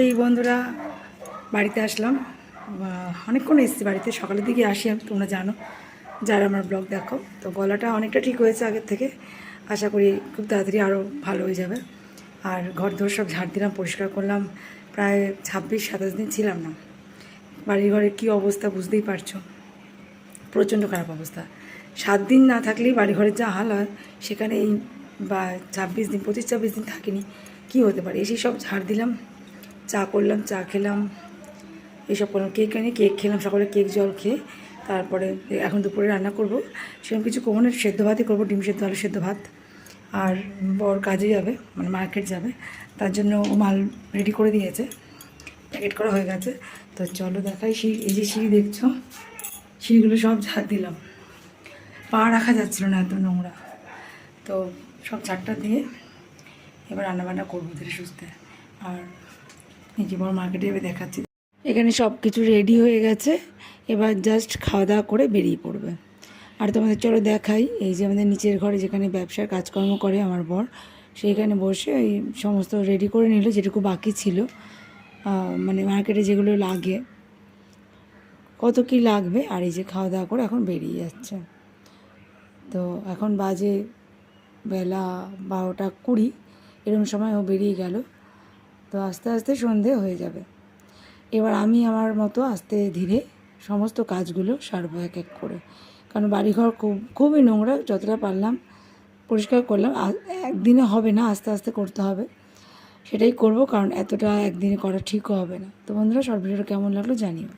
এই বন্ধুরা বাড়িতে আসলাম, অনেকক্ষণ এসেছি বাড়িতে, সকালের দিকে আসি আমি, তোমরা জানো যারা আমার ব্লগ দেখো। তো গলাটা অনেকটা ঠিক হয়েছে আগের থেকে, আশা করি খুব তাড়াতাড়ি আরও ভালো হয়ে যাবে। আর ঘর দোর সব ঝাড় দিলাম, পরিষ্কার করলাম, প্রায় 26-27 দিন ছিলাম না। বাড়ির ঘরের কী অবস্থা বুঝতেই পারছো, প্রচণ্ড খারাপ অবস্থা। 7 দিন না থাকলেই বাড়িঘরের যা হাল হয়, সেখানে এই বা 26 দিন 25-26 দিন থাকিনি, কী হতে পারে। এসে সব ঝাড় দিলাম, চা করলাম, চা খেলাম, এইসব করলাম, কেক খেলাম সকালে, কেক জল খেয়ে তারপরে এখন দুপুরে রান্না করব। সেরকম কিছু করবো না, সেদ্ধ ভাতই করবো, ডিম সেদ্ধ, আলু সেদ্ধ ভাত। আর বর কাজে যাবে, মানে মার্কেট যাবে, তার জন্য ও মাল রেডি করে দিয়েছে, প্যাকেট করা হয়ে গেছে। তো চলো দেখাই, এই যে সিঁড়ি দেখছো, সিঁড়িগুলো সব ঝাড় দিলাম, পা রাখা যাচ্ছিলো না, এত নোংরা। তো সব ঝাড়টা দিয়ে এবার রান্নাবান্না করবো ধীরে সুস্থে। আর নিজে বড় মার্কেটে যাবে, দেখাচ্ছি। এখানে সব কিছু রেডি হয়ে গেছে, এবার জাস্ট খাওয়া দাওয়া করে বেরিয়ে পড়বে। আর তোমাদের চলো দেখাই, এই যে আমাদের নিচের ঘরে যেখানে ব্যবসার কাজকর্ম করে আমার বর, সেইখানে বসে এই সমস্ত রেডি করে নিল যেটুকু বাকি ছিল, মানে মার্কেটে যেগুলো লাগে, কত কী লাগবে। আর এই যে খাওয়া দাওয়া করে এখন বেরিয়ে যাচ্ছে। তো এখন বাজে বেলা 12টা 20, এরকম সময় ও বেরিয়ে গেল। তো আস্তে আস্তে সন্ধে হয়ে যাবে। এবার আমি আমার মতো আস্তে ধীরে সমস্ত কাজগুলো সারবো এক এক করে, কারণ বাড়িঘর খুবই নোংরা, যতটা পারলাম পরিষ্কার করলাম। একদিনে হবে না, আস্তে আস্তে করতে হবে, সেটাই করব, কারণ এতটা একদিনে করা ঠিকও হবে না। তো বন্ধুরা, শর্ট ভিডিওটা কেমন লাগলো জানিও।